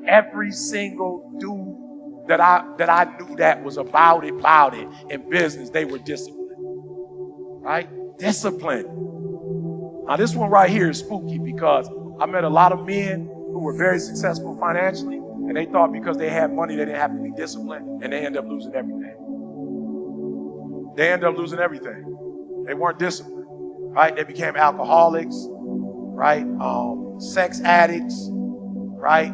every single dude that I knew that was about it in business, they were disciplined, right? Discipline. Now this one right here is spooky because I met a lot of men who were very successful financially, and they thought because they had money, they didn't have to be disciplined, and they ended up losing everything. They ended up losing everything. They weren't disciplined, right? They became alcoholics, right? Sex addicts, right?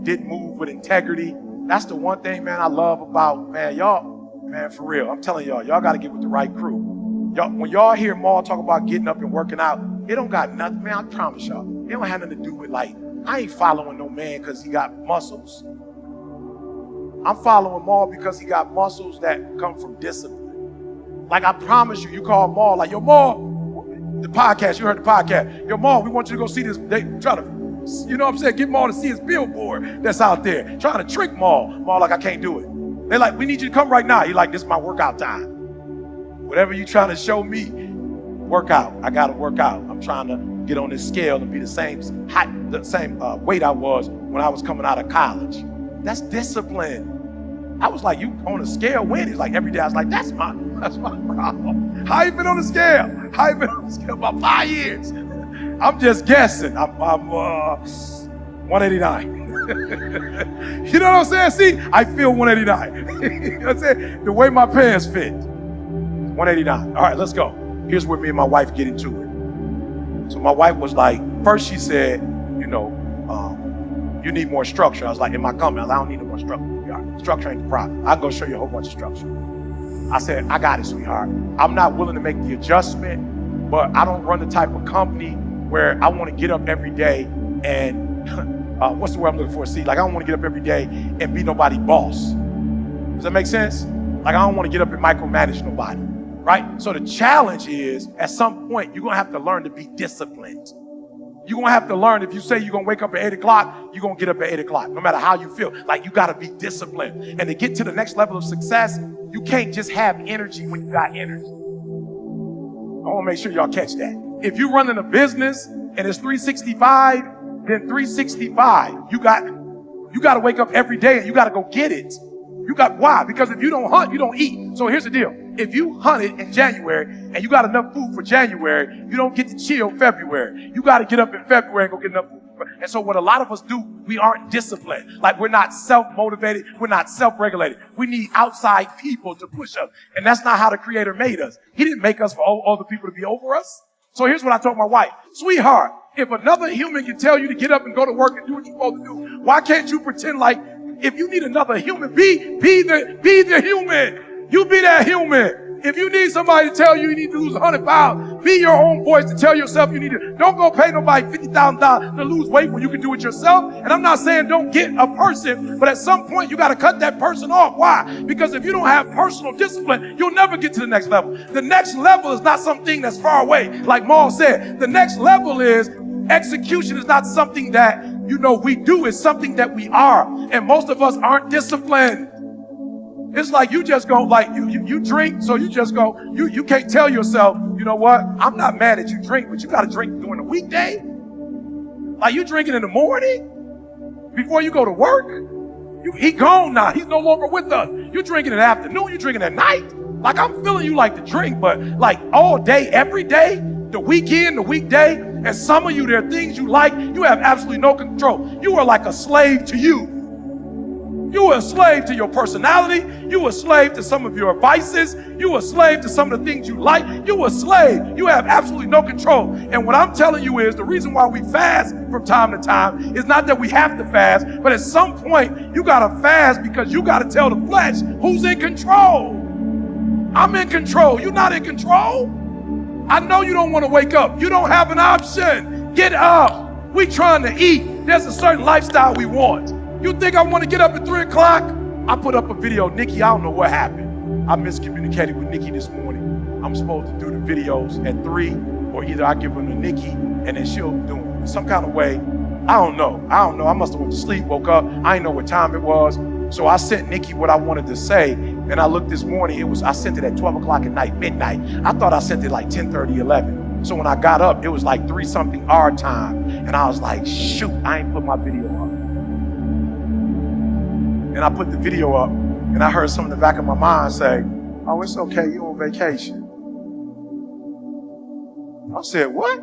Didn't move with integrity. That's the one thing, man, I love about, man, y'all, man, for real. I'm telling y'all got to get with the right crew. Y'all, when y'all hear Maul talk about getting up and working out, it don't got nothing, man, I promise y'all. It don't have nothing to do with, like, I ain't following no man because he got muscles. I'm following Maul because he got muscles that come from discipline. Like, I promise you, you call Maul, like, yo, Maul, the podcast, you heard the podcast. Yo, Maul, we want you to go see this. They try to, you know what I'm saying, get Maul to see his billboard that's out there. Trying to trick Maul. Maul like, I can't do it. They like, we need you to come right now. He like, this is my workout time. Whatever you trying to show me, work out. I got to work out. I'm trying to get on this scale and be the same height, the same weight I was when I was coming out of college. That's discipline. I was like, you on a scale when? He's like, every day. I was like, that's my problem. How you been on the scale? How you been on the scale? About 5 years. I'm just guessing. I'm 189. You know what I'm saying? See, I feel 189. You know what I'm saying? The way my pants fit. 189. All right, let's go. Here's where me and my wife get into it. So my wife was like, first she said, you know, you need more structure. I was like, in my company, I don't need no more structure. Structure ain't the problem. I'll go show you a whole bunch of structure. I said, I got it, sweetheart. I'm not willing to make the adjustment, but I don't run the type of company where I want to get up every day and, what's the word I'm looking for? See, like I don't want to get up every day and be nobody's boss. Does that make sense? Like I don't want to get up and micromanage nobody, right? So the challenge is, at some point, you're going to have to learn to be disciplined. You're going to have to learn, if you say you're going to wake up at 8 o'clock, you're going to get up at 8 o'clock, no matter how you feel. Like you got to be disciplined. And to get to the next level of success, you can't just have energy when you got energy. I want to make sure y'all catch that. If you're running a business and it's 365, then 365, you got to wake up every day and you got to go get it. Why? Because if you don't hunt, you don't eat. So here's the deal. If you hunted in January and you got enough food for January, you don't get to chill February. You got to get up in February and go get enough food. And so what a lot of us do, we aren't disciplined. Like we're not self-motivated. We're not self-regulated. We need outside people to push us. And that's not how the Creator made us. He didn't make us for other people to be over us. So here's what I told my wife. Sweetheart, if another human can tell you to get up and go to work and do what you're supposed to do, why can't you pretend like if you need another human, be the human. You be that human. If you need somebody to tell you need to lose 100 pounds, be your own voice to tell yourself you need to. Don't go pay nobody $50,000 to lose weight when you can do it yourself. And I'm not saying don't get a person, but at some point you got to cut that person off. Why? Because if you don't have personal discipline, you'll never get to the next level. The next level is not something that's far away. Like Maul said, the next level is execution is not something that, you know, we do. It's something that we are. And most of us aren't disciplined. It's like you just go, like you drink, so you just go, you can't tell yourself, you know what, I'm not mad at you drink, but you got to drink during the weekday. Like you drinking in the morning before you go to work. He gone now. He's no longer with us. You drinking in the afternoon, you drinking at night. Like I'm feeling you like to drink, but like all day, every day, the weekend, the weekday, and some of you, there are things you like, you have absolutely no control. You are like a slave to you. You are a slave to your personality. You are a slave to some of your vices. You are a slave to some of the things you like. You are a slave. You have absolutely no control. And what I'm telling you is the reason why we fast from time to time is not that we have to fast, but at some point you got to fast because you got to tell the flesh who's in control. I'm in control. You're not in control. I know you don't want to wake up. You don't have an option. Get up. We trying to eat. There's a certain lifestyle we want. You think I want to get up at 3 o'clock? I put up a video, Nikki, I don't know what happened. I miscommunicated with Nikki this morning. I'm supposed to do the videos at 3, or either I give them to Nikki and then she'll do them some kind of way. I don't know. I must have went to sleep, woke up. I didn't know what time it was. So I sent Nikki what I wanted to say. And I looked this morning, I sent it at 12 o'clock at night, midnight. I thought I sent it like 10:30, 11. So when I got up, it was like 3 something our time. And I was like, shoot, I ain't put my video up. and I put the video up, and I heard something in the back of my mind say, oh, it's okay, you on vacation. I said, what?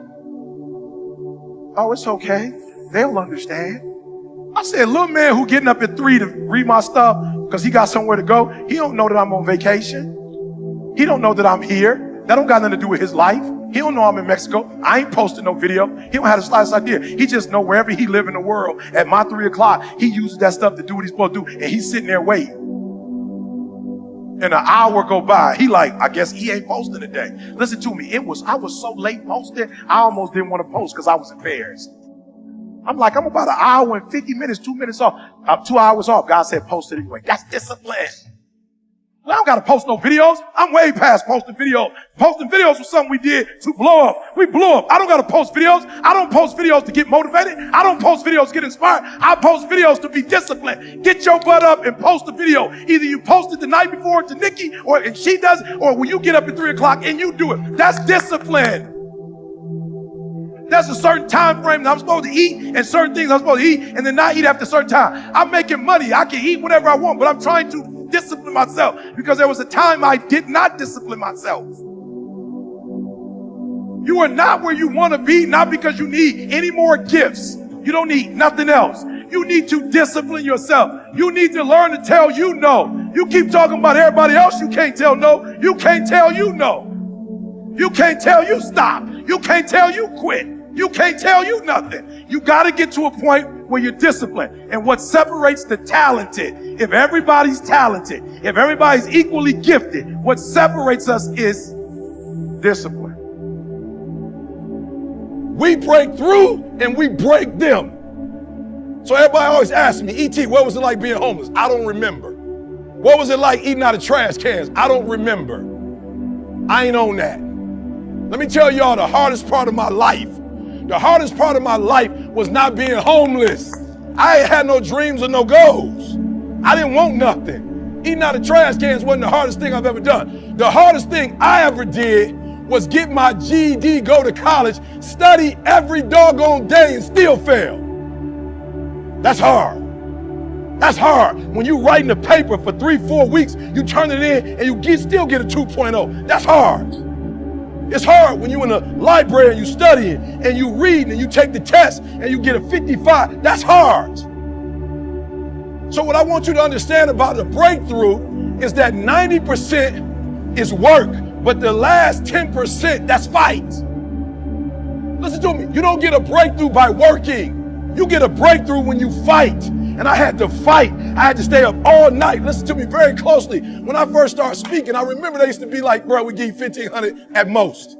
Oh, it's okay. They'll understand. I said, little man who getting up at 3 to read my stuff because he got somewhere to go, he don't know that I'm on vacation. He don't know that I'm here. That don't got nothing to do with his life. He don't know I'm in Mexico. I ain't posting no video. He don't have the slightest idea. He just know wherever he live in the world, at my 3 o'clock, he uses that stuff to do what he's supposed to do, and he's sitting there waiting. And an hour go by. He like, I guess he ain't posting today. Listen to me. I was so late posting, I almost didn't want to post because I was embarrassed. I'm like, I'm about an hour and 50 minutes, 2 minutes off. I'm 2 hours off. God said, post it anyway. That's discipline. Well, I don't got to post no videos. I'm way past posting videos. Posting videos was something we did to blow up. We blew up. I don't got to post videos. I don't post videos to get motivated. I don't post videos to get inspired. I post videos to be disciplined. Get your butt up and post a video. Either you post it the night before to Nikki, and she does it, or when you get up at 3 o'clock and you do it. That's discipline. There's a certain time frame that I'm supposed to eat, and certain things I'm supposed to eat and then not eat after a certain time. I'm making money. I can eat whatever I want, but I'm trying to discipline myself because there was a time I did not discipline myself. You are not where you want to be, not because you need any more gifts. You don't need nothing else. You need to discipline yourself. You need to learn to tell you no. You keep talking about everybody else. You can't tell no. You can't tell you no. You can't tell you stop. You can't tell you quit. You can't tell you nothing. You got to get to a point where you're disciplined. And what separates the talented, if everybody's talented, if everybody's equally gifted, what separates us is discipline. We break through and we break them. So everybody always asks me, E.T., what was it like being homeless? I don't remember. What was it like eating out of trash cans? I don't remember. I ain't on that. Let me tell y'all the hardest part of my life. The hardest part of my life was not being homeless. I ain't had no dreams or no goals. I didn't want nothing. Eating out of trash cans wasn't the hardest thing I've ever done. The hardest thing I ever did was get my GED, go to college, study every doggone day and still fail. That's hard. That's hard. When you writing a paper for 3-4 weeks, you turn it in and you still get a 2.0. That's hard. It's hard when you're in a library and you studying and you read and you take the test and you get a 55. That's hard. So what I want you to understand about the breakthrough is that 90% is work, but the last 10%, that's fight. Listen to me. You don't get a breakthrough by working. You get a breakthrough when you fight. And I had to fight. I had to stay up all night. Listen to me very closely. When I first started speaking, I remember they used to be like, bro, we give you $1,500 at most.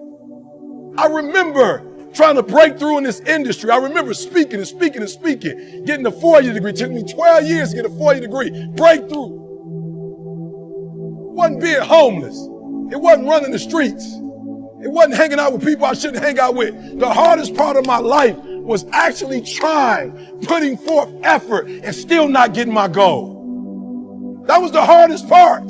I remember trying to break through in this industry. I remember speaking and speaking and speaking, getting a 4-year degree. It took me 12 years to get a 4-year degree. Breakthrough. It wasn't being homeless. It wasn't running the streets. It wasn't hanging out with people I shouldn't hang out with. The hardest part of my life was actually trying, putting forth effort, and still not getting my goal. That was the hardest part.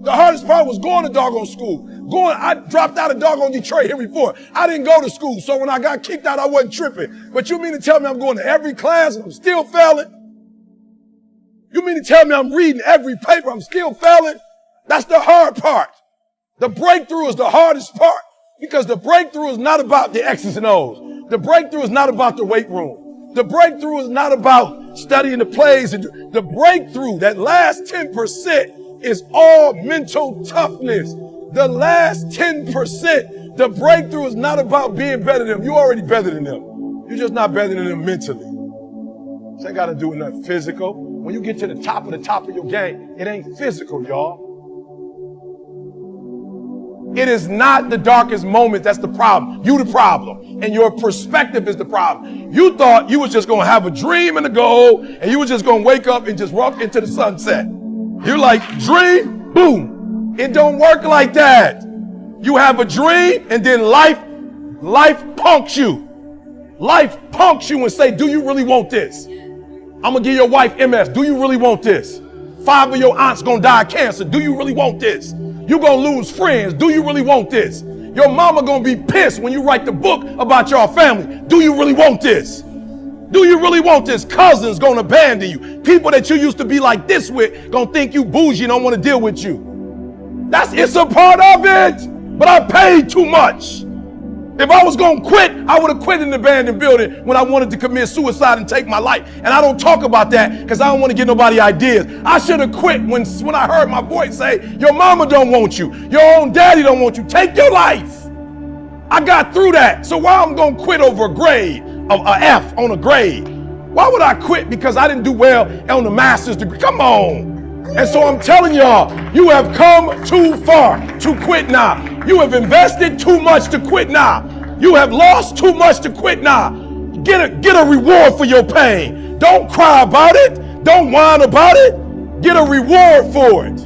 The hardest part was going to doggone school. I dropped out of doggone Detroit here before. I didn't go to school, so when I got kicked out, I wasn't tripping. But you mean to tell me I'm going to every class and I'm still failing? You mean to tell me I'm reading every paper, I'm still failing? That's the hard part. The breakthrough is the hardest part because the breakthrough is not about the X's and O's. The breakthrough is not about the weight room. The breakthrough is not about studying the plays. The breakthrough, that last 10%, is all mental toughness. The last 10%, the breakthrough is not about being better than them. You're already better than them. You're just not better than them mentally. This ain't got to do with nothing physical. When you get to the top of your game, it ain't physical, y'all. It is not the darkest moment that's the problem. You the problem. And your perspective is the problem. You thought you was just going to have a dream and a goal, and you was just going to wake up and just walk into the sunset. You're like, dream, boom. It don't work like that. You have a dream, and then life punks you. Life punks you and say, do you really want this? I'm going to give your wife MS. Do you really want this? 5 of your aunts going to die of cancer. Do you really want this? You're going to lose friends. Do you really want this? Your mama going to be pissed when you write the book about your family. Do you really want this? Do you really want this? Cousins gonna abandon you. People that you used to be like this with gonna think you bougie and don't want to deal with you. It's a part of it, but I paid too much. If I was gonna quit, I would have quit in the abandoned building when I wanted to commit suicide and take my life. And I don't talk about that because I don't want to get nobody ideas. I should have quit when I heard my voice say, your mama don't want you, your own daddy don't want you, take your life. I got through that. So why I'm gonna quit over a grade, an F on a grade? Why would I quit because I didn't do well on the master's degree? Come on. And so I'm telling y'all, you have come too far to quit now. You have invested too much to quit now. You have lost too much to quit now. Get a reward for your pain. Don't cry about it. Don't whine about it. Get a reward for it.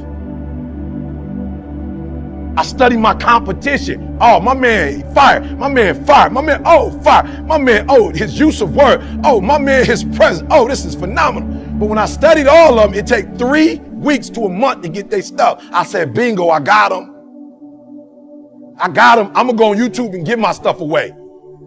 I study my competition. Oh, my man fired. My man fired. My man, fired. My man, his use of word. Oh, my man, his presence. Oh, this is phenomenal. But when I studied all of them, it take 3 weeks to a month to get their stuff. I said, bingo, I got them. I got them. I'm going to go on YouTube and give my stuff away.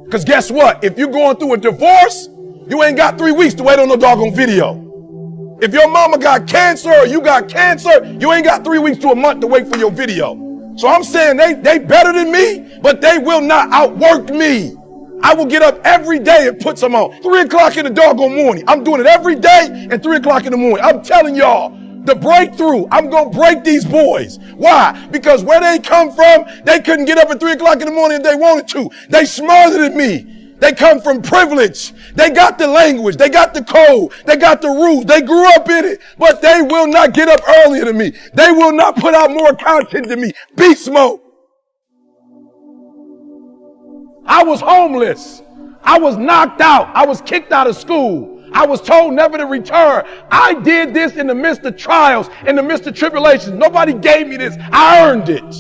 Because guess what? If you're going through a divorce, you ain't got 3 weeks to wait on no doggone video. If your mama got cancer or you got cancer, you ain't got 3 weeks to a month to wait for your video. So I'm saying they better than me, but they will not outwork me. I will get up every day and put some on. 3 o'clock in the doggone morning. I'm doing it every day at 3 o'clock in the morning. I'm telling y'all, the breakthrough, I'm going to break these boys. Why? Because where they come from, they couldn't get up at 3 o'clock in the morning if they wanted to. They smarter than me. They come from privilege. They got the language. They got the code. They got the rules. They grew up in it, but they will not get up earlier than me. They will not put out more content than me. Beast mode. I was homeless. I was knocked out. I was kicked out of school. I was told never to return. I did this in the midst of trials, in the midst of tribulations. Nobody gave me this. I earned it.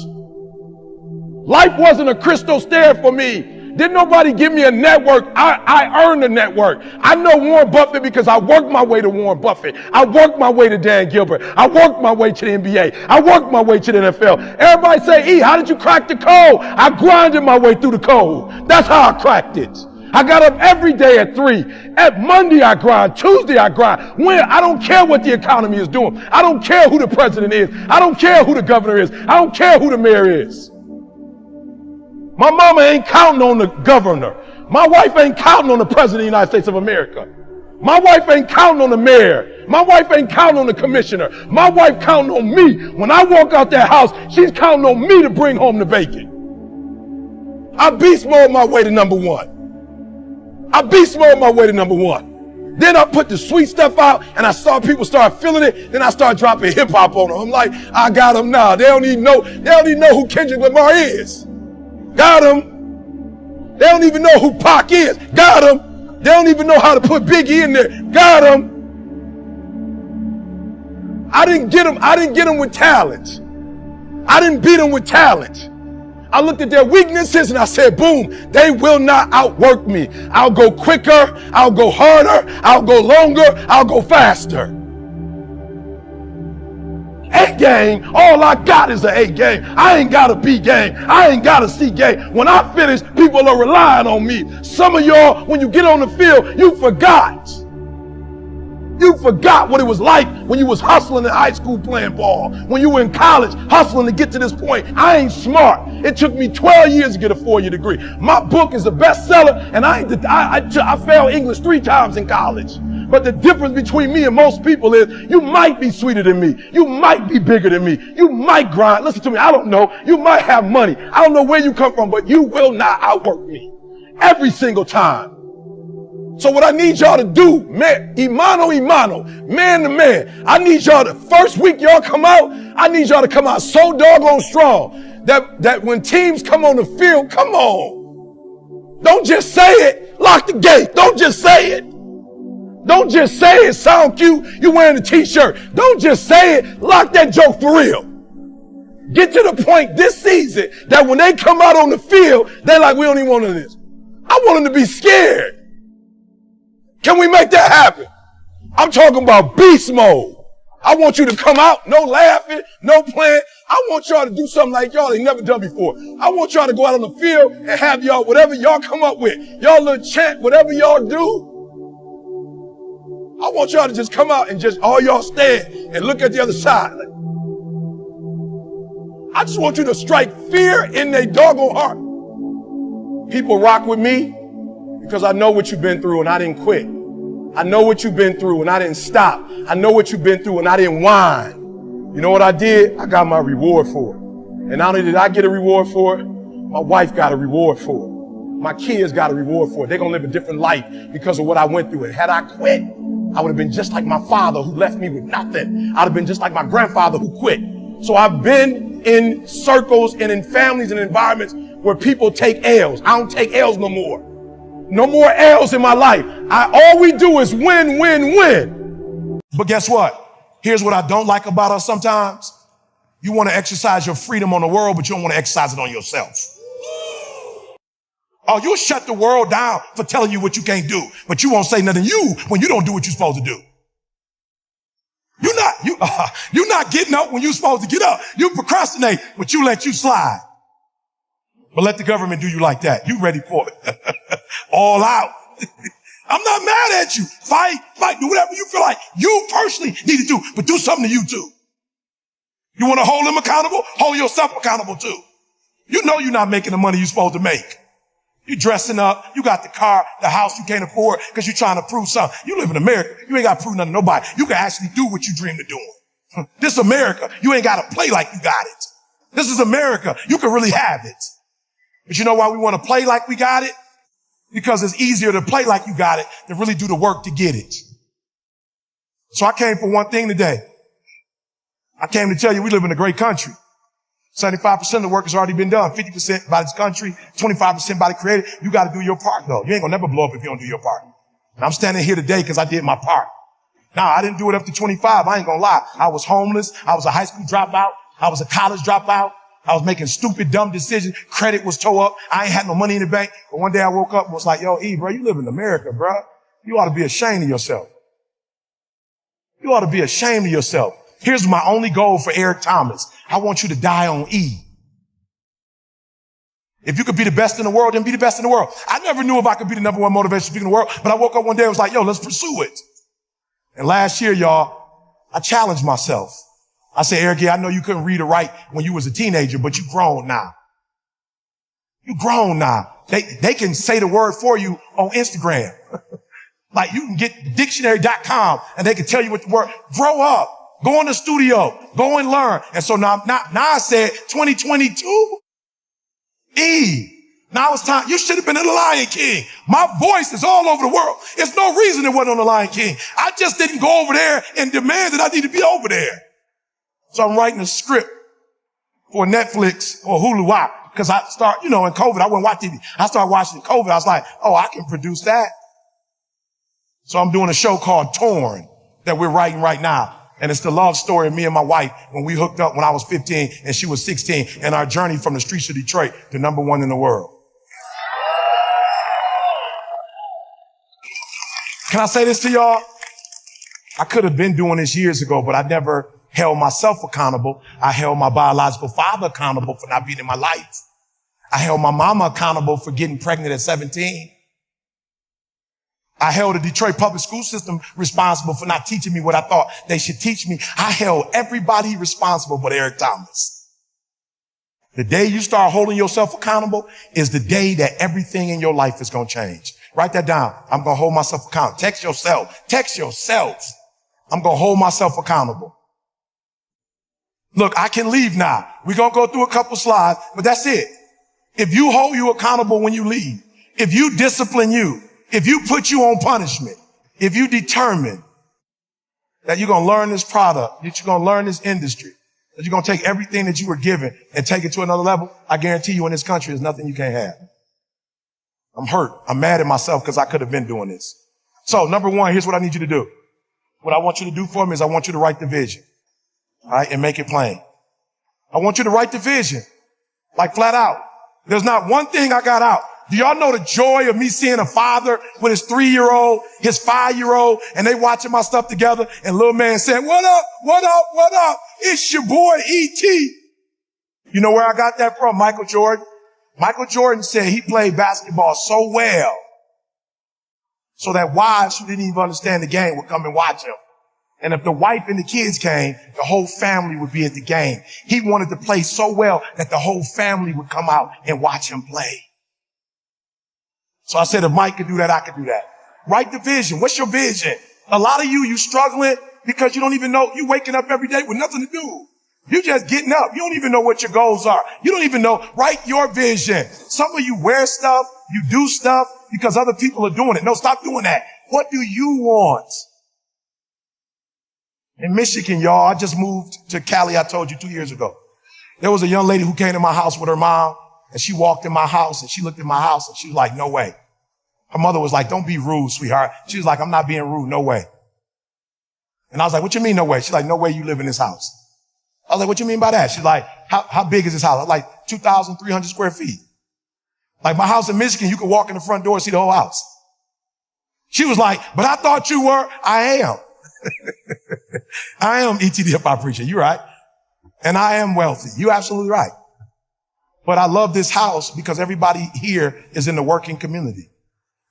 Life wasn't a crystal stair for me. Didn't nobody give me a network. I earned a network. I know Warren Buffett because I worked my way to Warren Buffett. I worked my way to Dan Gilbert. I worked my way to the NBA. I worked my way to the NFL. Everybody say, E, how did you crack the code? I grinded my way through the code. That's how I cracked it. I got up every day at 3. At Monday I grind. Tuesday I grind. I don't care what the economy is doing. I don't care who the president is. I don't care who the governor is. I don't care who the mayor is. My mama ain't counting on the governor. My wife ain't counting on the president of the United States of America. My wife ain't counting on the mayor. My wife ain't counting on the commissioner. My wife counting on me. When I walk out that house, she's counting on me to bring home the bacon. I beast mode my way to number 1. I beast mode my way to number 1. Then I put the sweet stuff out and I saw people start feeling it. Then I start dropping hip hop on them. I'm like, I got them now. They don't even know who Kendrick Lamar is. Got him. They don't even know who Pac is. Got him. They don't even know how to put Biggie in there. Got him. I didn't get them with talent. I didn't beat them with talent. I looked at their weaknesses and I said, boom, they will not outwork me. I'll go quicker. I'll go harder. I'll go longer. I'll go faster. A game, all I got is an A game. I ain't got a B game. I ain't got a C game. When I finish, people are relying on me. Some of y'all, when you get on the field, you forgot. You forgot what it was like when you was hustling in high school playing ball. When you were in college hustling to get to this point. I ain't smart. It took me 12 years to get a 4-year degree. My book is a bestseller, and I failed English 3 times in college. But the difference between me and most people is you might be sweeter than me. You might be bigger than me. You might grind. Listen to me. I don't know. You might have money. I don't know where you come from, but you will not outwork me every single time. So what I need y'all to do, man, imano, man to man, I need y'all to, first week y'all come out, I need y'all to come out so doggone strong that when teams come on the field, come on. Don't just say it. Lock the gate. Don't just say it. Don't just say it, sound cute, you wearing a t-shirt. Don't just say it, lock that joke for real. Get to the point this season that when they come out on the field, they're like, we don't even want none of this. I want them to be scared. Can we make that happen? I'm talking about beast mode. I want you to come out, no laughing, no playing. I want y'all to do something like y'all ain't never done before. I want y'all to go out on the field and have y'all, whatever y'all come up with, y'all little chant, whatever y'all do. want y'all to just come out and just all y'all stand and look at the other side. I just want you to strike fear in their doggone heart. People rock with me because I know what you've been through and I didn't quit. I know what you've been through and I didn't stop. I know what you've been through and I didn't whine. You know what I did? I got my reward for it. And not only did I get a reward for it, my wife got a reward for it. My kids got a reward for it. They're going to live a different life because of what I went through. And had I quit, I would have been just like my father who left me with nothing. I'd have been just like my grandfather who quit. So I've been in circles and in families and environments where people take L's. I don't take L's no more. No more L's in my life. All we do is win, win, win. But guess what? Here's what I don't like about us sometimes. You want to exercise your freedom on the world, but you don't want to exercise it on yourself. Oh, you'll shut the world down for telling you what you can't do, but you won't say nothing to you when you don't do what you're supposed to do. You're not getting up when you're supposed to get up. You procrastinate, but you let you slide. But let the government do you like that. You ready for it. All out. I'm not mad at you. Fight, do whatever you feel like you personally need to do, but do something to you too. You want to hold them accountable? Hold yourself accountable too. You know you're not making the money you're supposed to make. You're dressing up. You got the car, the house you can't afford because you're trying to prove something. You live in America. You ain't got to prove nothing to nobody. You can actually do what you dreamed of doing. This is America. You ain't got to play like you got it. This is America. You can really have it. But you know why we want to play like we got it? Because it's easier to play like you got it than really do the work to get it. So I came for one thing today. I came to tell you we live in a great country. 75% of the work has already been done. 50% by this country, 25% by the creator. You got to do your part, though. You ain't going to never blow up if you don't do your part. And I'm standing here today because I did my part. Now, I didn't do it up to 25. I ain't going to lie. I was homeless. I was a high school dropout. I was a college dropout. I was making stupid, dumb decisions. Credit was tore up. I ain't had no money in the bank. But one day I woke up and was like, yo, E, bro, you live in America, bro. You ought to be ashamed of yourself. You ought to be ashamed of yourself. Here's my only goal for Eric Thomas. I want you to die on E. If you could be the best in the world, then be the best in the world. I never knew if I could be the number one motivational speaker in the world, but I woke up one day and was like, yo, let's pursue it. And last year, y'all, I challenged myself. I said, Eric, yeah, I know you couldn't read or write when you was a teenager, but you grown now. You grown now. They can say the word for you on Instagram. Like you can get dictionary.com and they can tell you what the word, grow up. Go in the studio, go and learn. And so now I said 2022, E. Now it's time. You should have been in the Lion King. My voice is all over the world. There's no reason it wasn't on the Lion King. I just didn't go over there and demand that I need to be over there. So I'm writing a script for Netflix or Hulu. Why? Because I start, in COVID, I wouldn't watch TV. I started watching COVID. I was like, oh, I can produce that. So I'm doing a show called Torn that we're writing right now. And it's the love story of me and my wife when we hooked up when I was 15 and she was 16 and our journey from the streets of Detroit to #1 in the world. Can I say this to y'all? I could have been doing this years ago, but I never held myself accountable. I held my biological father accountable for not being in my life. I held my mama accountable for getting pregnant at 17. I held the Detroit public school system responsible for not teaching me what I thought they should teach me. I held everybody responsible but Eric Thomas. The day you start holding yourself accountable is the day that everything in your life is going to change. Write that down. I'm going to hold myself accountable. Text yourself. I'm going to hold myself accountable. Look, I can leave now. We're going to go through a couple slides, but that's it. If you hold you accountable when you leave, if you discipline you, if you put you on punishment, if you determine that you're going to learn this product, that you're going to learn this industry, that you're going to take everything that you were given and take it to another level, I guarantee you in this country, there's nothing you can't have. I'm hurt. I'm mad at myself because I could have been doing this. So #1, here's what I need you to do. What I want you to do for me is I want you to write the vision, all right, and make it plain. I want you to write the vision, like flat out. There's not one thing I got out. Do y'all know the joy of me seeing a father with his 3-year-old, his 5-year-old, and they watching my stuff together, and little man saying, what up, what up, what up? It's your boy E.T. You know where I got that from? Michael Jordan. Michael Jordan said he played basketball so so that wives who didn't even understand the game would come and watch him. And if the wife and the kids came, the whole family would be at the game. He wanted to play so well that the whole family would come out and watch him play. So I said, if Mike could do that, I could do that. Write the vision. What's your vision? A lot of you struggling because you don't even know. You waking up every day with nothing to do. You just getting up. You don't even know what your goals are. You don't even know. Write your vision. Some of you wear stuff. You do stuff because other people are doing it. No, stop doing that. What do you want? In Michigan, y'all, I just moved to Cali, I told you 2 years ago. There was a young lady who came to my house with her mom, and she walked in my house, and she looked at my house, and she was like, no way. Her mother was like, don't be rude, sweetheart. She was like, I'm not being rude, no way. And I was like, what you mean, no way? She's like, no way you live in this house. I was like, what you mean by that? She's like, how big is this house? I was like, 2,300 square feet. Like my house in Michigan, you could walk in the front door and see the whole house. She was like, but I thought you were. I am. I am E.T. the hip-hop preacher. You're right. And I am wealthy. You're absolutely right. But I love this house because everybody here is in the working community.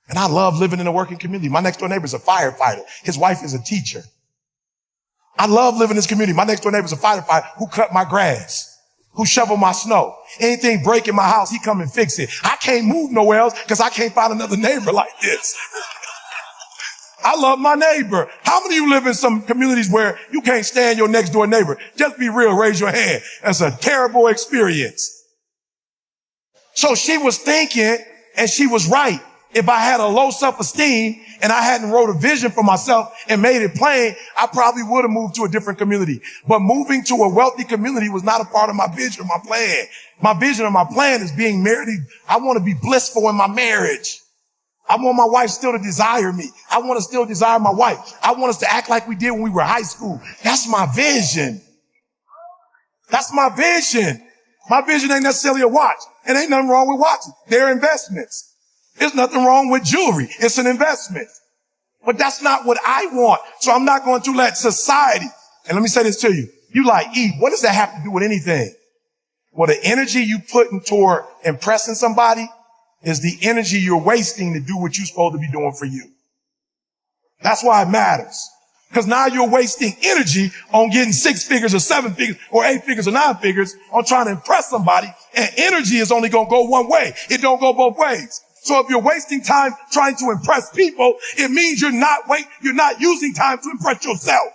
And I love living in the working community. My next door neighbor is a firefighter. His wife is a teacher. I love living in this community. My next door neighbor is a firefighter who cut my grass, who shovel my snow. Anything break in my house, he come and fix it. I can't move nowhere else because I can't find another neighbor like this. I love my neighbor. How many of you live in some communities where you can't stand your next door neighbor? Just be real. Raise your hand. That's a terrible experience. So she was thinking, and she was right. If I had a low self-esteem and I hadn't wrote a vision for myself and made it plain, I probably would have moved to a different community. But moving to a wealthy community was not a part of my vision or my plan. My vision or my plan is being married. I want to be blissful in my marriage. I want my wife still to desire me. I want to still desire my wife. I want us to act like we did when we were in high school. That's my vision. That's my vision. My vision ain't necessarily a watch. It ain't nothing wrong with watches. They're investments. There's nothing wrong with jewelry. It's an investment. But that's not what I want. So I'm not going to let society. And let me say this to you. You like eat. What does that have to do with anything? Well, the energy you put toward impressing somebody is the energy you're wasting to do what you're supposed to be doing for you. That's why it matters. Because now you're wasting energy on getting 6 figures or 7 figures or 8 figures or 9 figures on trying to impress somebody. And energy is only going to go one way. It don't go both ways. So if you're wasting time trying to impress people, it means you're not using time to impress yourself.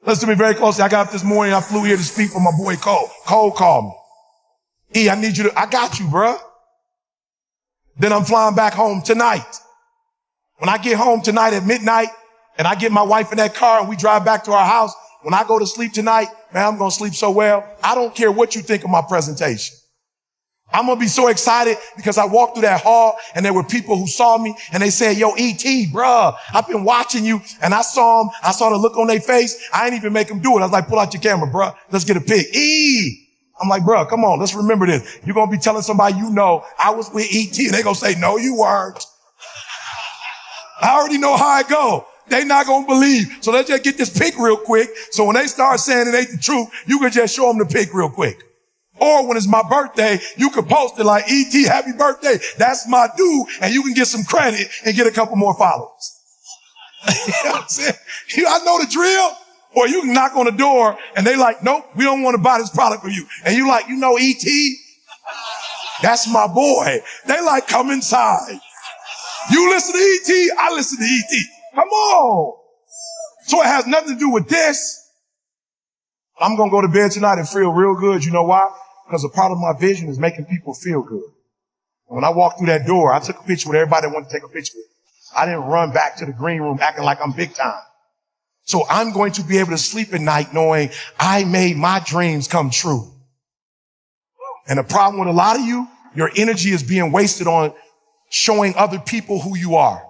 Listen to me very closely. I got up this morning. I flew here to speak for my boy Cole. Cole called me. E, I need you to, I got you, bruh. Then I'm flying back home tonight. When I get home tonight at midnight and I get my wife in that car and we drive back to our house, when I go to sleep tonight, man, I'm going to sleep so well. I don't care what you think of my presentation. I'm going to be so excited because I walked through that hall and there were people who saw me and they said, yo, E.T., bruh, I've been watching you. And I saw them. I saw the look on their face. I ain't even make them do it. I was like, pull out your camera, bruh. Let's get a pic. I'm like, bruh, come on. Let's remember this. You're going to be telling somebody, you know, I was with E.T. and they're going to say, no, you weren't. I already know how it go. They not going to believe. So let's just get this pic real quick. So when they start saying it ain't the truth, you can just show them the pic real quick. Or when it's my birthday, you can post it like, E.T., happy birthday. That's my dude. And you can get some credit and get a couple more followers. You know what I'm saying? I know the drill. Or you can knock on the door and they like, nope, we don't want to buy this product from you. And you like, you know, E.T., that's my boy. They like, come inside. You listen to E.T., I listen to E.T. Come on. So it has nothing to do with this. I'm going to go to bed tonight and feel real good. You know why? Because a part of my vision is making people feel good. When I walked through that door, I took a picture with everybody that wanted to take a picture with. I didn't run back to the green room acting like I'm big time. So I'm going to be able to sleep at night knowing I made my dreams come true. And the problem with a lot of you, your energy is being wasted on showing other people who you are.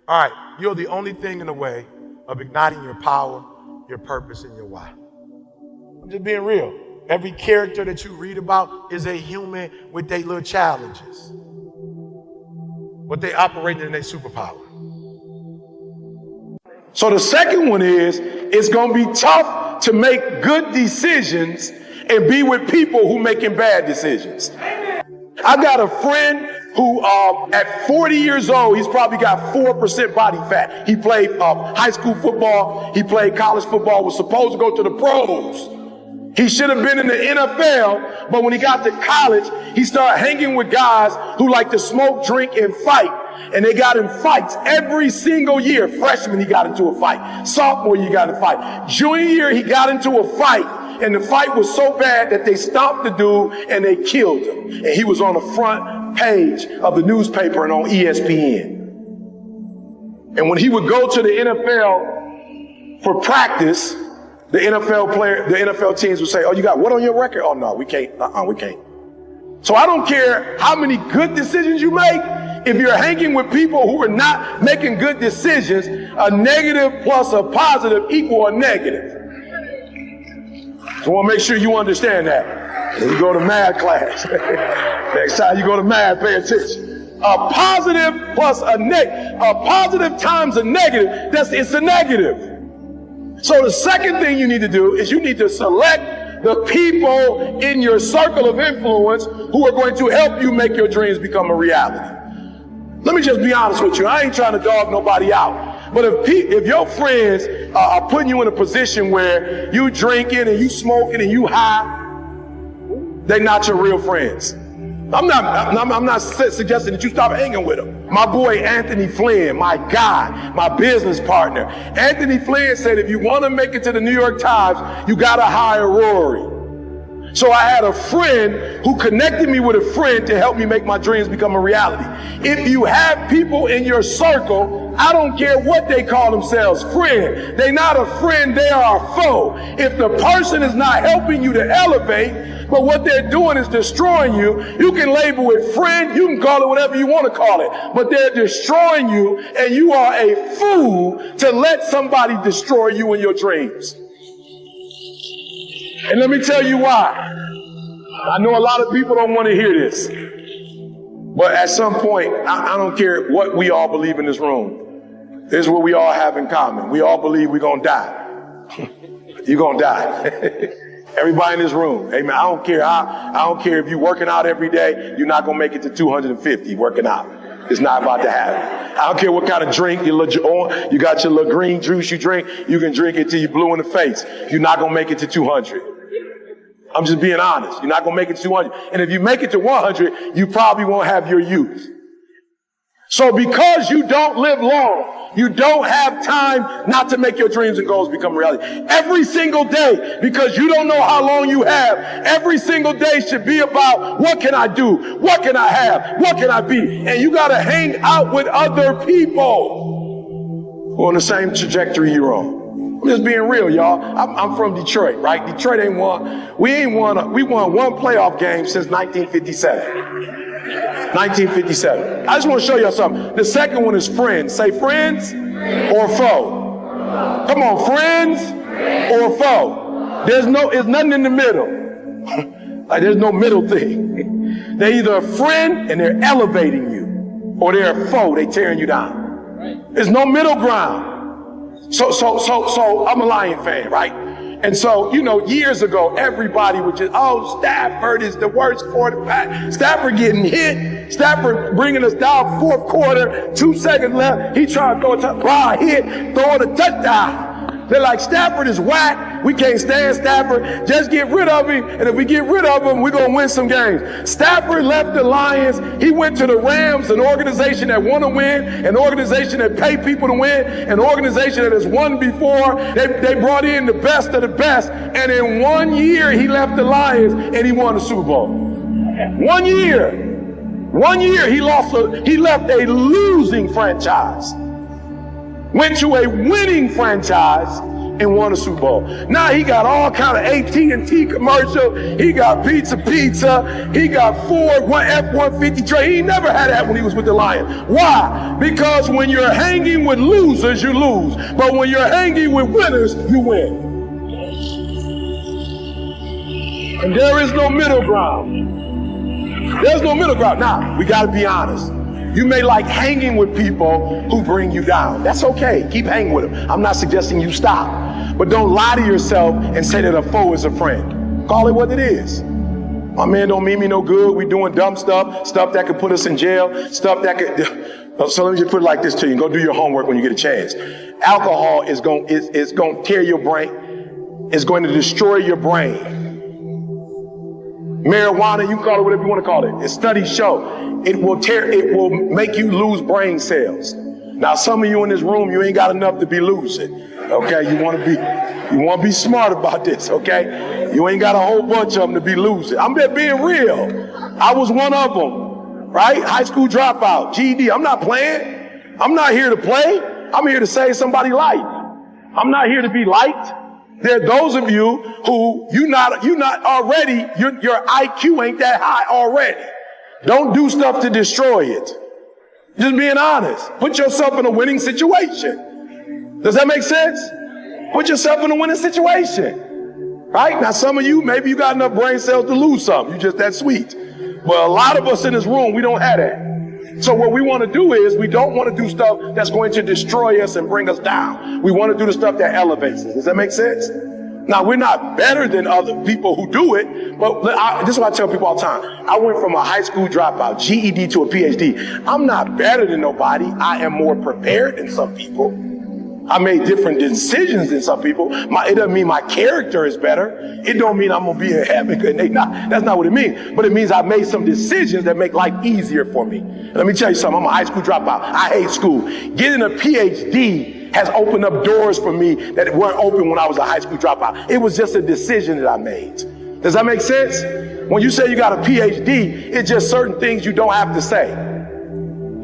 All right, you're the only thing in the way of igniting your power, your purpose, and your why. I'm just being real. Every character that you read about is a human with their little challenges. But they operate in their superpower. So the second one is it's going to be tough to make good decisions and be with people who making bad decisions. I got a friend who at 40 years old, he's probably got 4% body fat. He played high school football. He played college football, was supposed to go to the pros. He should have been in the NFL, but when he got to college, he started hanging with guys who like to smoke, drink, and fight. And they got in fights every single year. Freshman, he got into a fight. Sophomore, he got in a fight. Junior year, he got into a fight. And the fight was so bad that they stopped the dude and they killed him. And he was on the front page of the newspaper and on ESPN. And when he would go to the NFL for practice, the NFL teams would say, oh, you got what on your record? Oh, no, we can't. We can't. So I don't care how many good decisions you make. If you're hanging with people who are not making good decisions, a negative plus a positive equal a negative. So I want to make sure you understand that. When you go to math class, next time you go to math, pay attention. A positive plus a positive times a negative, it's a negative. So the second thing you need to do is you need to select the people in your circle of influence who are going to help you make your dreams become a reality. Let me just be honest with you. I ain't trying to dog nobody out. But if your friends are putting you in a position where you drinking and you smoking and you high, they're not your real friends. I'm not suggesting that you stop hanging with them. My boy Anthony Flynn, my guy, my business partner. Anthony Flynn said, if you want to make it to the New York Times, you got to hire Rory. So I had a friend who connected me with a friend to help me make my dreams become a reality. If you have people in your circle, I don't care what they call themselves, friend. They're not a friend, they are a foe. If the person is not helping you to elevate, but what they're doing is destroying you, you can label it friend, you can call it whatever you want to call it, but they're destroying you, and you are a fool to let somebody destroy you in your dreams. And let me tell you why. I know a lot of people don't want to hear this, but at some point, I don't care what we all believe in this room. This is what we all have in common. We all believe we're going to die. You're going to die. Everybody in this room. Amen. I don't care if you're working out every day. You're not going to make it to 250 working out. It's not about to happen. I don't care what kind of drink you got your little green juice you drink. You can drink it till you're blue in the face. You're not going to make it to 200. I'm just being honest. You're not going to make it to 200. And if you make it to 100, you probably won't have your youth. So because you don't live long, you don't have time not to make your dreams and goals become reality. Every single day, because you don't know how long you have, every single day should be about what can I do? What can I have? What can I be? And you got to hang out with other people who are on the same trajectory you're on. I'm just being real, y'all. I'm from Detroit, right? Detroit ain't won. We won one playoff game since 1957. 1957. I just want to show y'all something. The second one is friends. Say friends or foe. Come on, friends or foe. There's nothing in the middle. Like there's no middle thing. They're either a friend and they're elevating you, or they're a foe, they tearing you down. There's no middle ground. So I'm a Lion fan, right? And so, years ago, everybody would just, Stafford is the worst quarterback. Stafford getting hit. Stafford bringing us down fourth quarter, 2 seconds left. He trying to throw a touchdown, hit, throw the touchdown. They're like, Stafford is whack. We can't stand Stafford. Just get rid of him. And if we get rid of him, we're going to win some games. Stafford left the Lions. He went to the Rams, an organization that want to win, an organization that pay people to win, an organization that has won before. They brought in the best of the best. And in 1 year, he left the Lions and he won the Super Bowl. 1 year. 1 year, he left a losing franchise. Went to a winning franchise and won a Super Bowl. Now he got all kind of AT&T commercial. He got pizza. He got Ford F-150 trade. He never had that when he was with the Lions. Why? Because when you're hanging with losers, you lose. But when you're hanging with winners, you win. And there is no middle ground. There's no middle ground. Now, we got to be honest. You may like hanging with people who bring you down. That's okay. Keep hanging with them. I'm not suggesting you stop. But don't lie to yourself and say that a foe is a friend. Call it what it is. My man don't mean me no good. We doing dumb stuff that could put us in jail, stuff that could... So let me just put it like this to you. Go do your homework when you get a chance. Alcohol is going to tear your brain. It's going to destroy your brain. Marijuana, you call it whatever you want to call it. Studies show it will make you lose brain cells. Now, some of you in this room, you ain't got enough to be losing. Okay, you want to be smart about this. Okay, you ain't got a whole bunch of them to be losing. I'm just being real. I was one of them, right? High school dropout, GED. I'm not playing. I'm not here to play. I'm here to save somebody's life. I'm not here to be liked. There are those of you who you're not already. Your IQ ain't that high already. Don't do stuff to destroy it. Just being honest. Put yourself in a winning situation. Does that make sense? Put yourself in a winning situation. Right? Now, some of you, maybe you got enough brain cells to lose some. You're just that sweet. But a lot of us in this room, we don't have that. So what we want to do is we don't want to do stuff that's going to destroy us and bring us down. We want to do the stuff that elevates us. Does that make sense? Now, we're not better than other people who do it, but this is what I tell people all the time. I went from a high school dropout, GED, to a PhD. I'm not better than nobody. I am more prepared than some people. I made different decisions than some people. It doesn't mean my character is better. It don't mean I'm going to be in heaven. That's not what it means. But it means I made some decisions that make life easier for me. Let me tell you something. I'm a high school dropout. I hate school. Getting a PhD has opened up doors for me that weren't open when I was a high school dropout. It was just a decision that I made. Does that make sense? When you say you got a PhD, it's just certain things you don't have to say.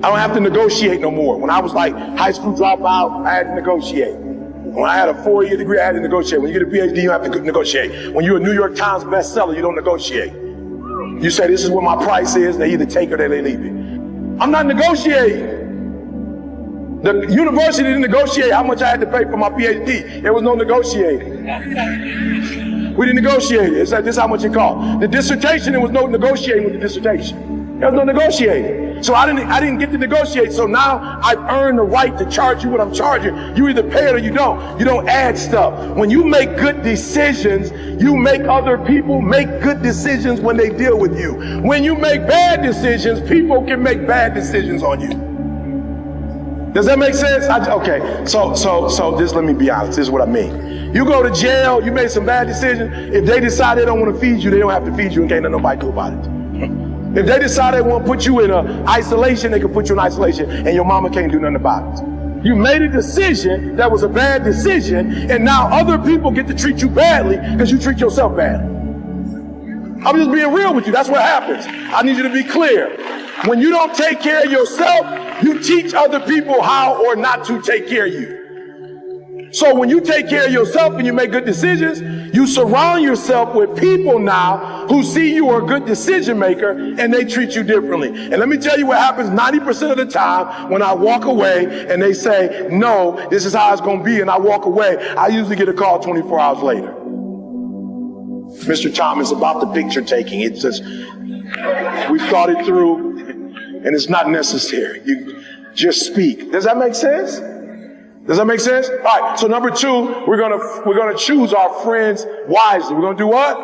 I don't have to negotiate no more. When I was like high school dropout, I had to negotiate. When I had a 4-year degree, I had to negotiate. When you get a PhD, you have to negotiate. When you're a New York Times bestseller, you don't negotiate. You say, this is what my price is. They either take it or they leave it. I'm not negotiating. The university didn't negotiate how much I had to pay for my PhD. There was no negotiating. We didn't negotiate it. It said, this is how much it cost. The dissertation, there was no negotiating with the dissertation. There was no negotiating. So I didn't get to negotiate. So now I've earned the right to charge you what I'm charging. You either pay it or you don't. You don't add stuff. When you make good decisions, you make other people make good decisions when they deal with you. When you make bad decisions, people can make bad decisions on you. Does that make sense? Okay, so just let me be honest. This is what I mean. You go to jail, you made some bad decisions. If they decide they don't want to feed you, they don't have to feed you and can't let nobody do about it. If they decide they want to put you in isolation, they can put you in isolation and your mama can't do nothing about it. You made a decision that was a bad decision, and now other people get to treat you badly because you treat yourself badly. I'm just being real with you. That's what happens. I need you to be clear. When you don't take care of yourself, you teach other people how or not to take care of you. So when you take care of yourself and you make good decisions, you surround yourself with people now who see you are a good decision maker and they treat you differently. And let me tell you what happens 90% of the time when I walk away and they say, no, this is how it's going to be, and I walk away, I usually get a call 24 hours later. Mr. Thomas, about the picture taking, it's just, we thought it through and it's not necessary. You just speak. Does that make sense? Does that make sense? All right. So number 2, we're gonna choose our friends wisely. We're gonna do what?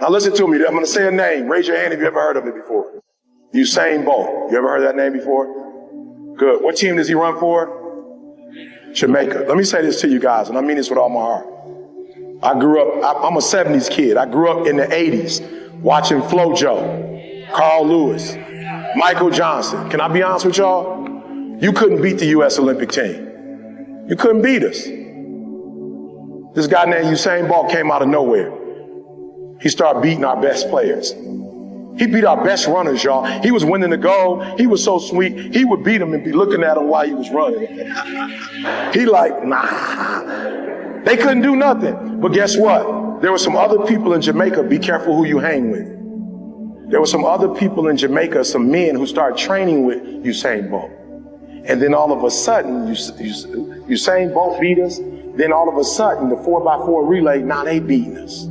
Now listen to me. I'm gonna say a name. Raise your hand if you ever heard of it before. Usain Bolt. You ever heard that name before? Good. What team does he run for? Jamaica. Let me say this to you guys, and I mean this with all my heart. I grew up. I'm a 70s kid. I grew up in the 80s watching FloJo, Carl Lewis, Michael Johnson. Can I be honest with y'all? You couldn't beat the U.S. Olympic team. You couldn't beat us. This guy named Usain Bolt came out of nowhere. He started beating our best players. He beat our best runners, y'all. He was winning the gold. He was so sweet. He would beat them and be looking at him while he was running. He like, nah. They couldn't do nothing. But guess what? There were some other people in Jamaica. Be careful who you hang with. There were some other people in Jamaica, some men who started training with Usain Bolt. And then all of a sudden, Usain Bolt beat us. Then all of a sudden, the 4x4 relay, now they beating us.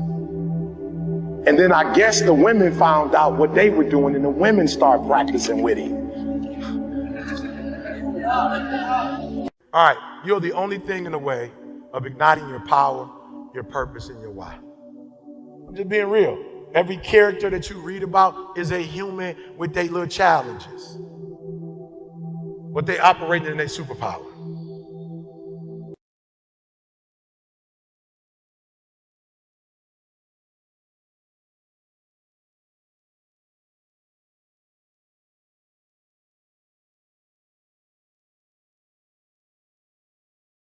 And then I guess the women found out what they were doing, and the women started practicing with him. All right, you're the only thing in the way of igniting your power, your purpose, and your why. I'm just being real. Every character that you read about is a human with their little challenges. But they operating in their superpower.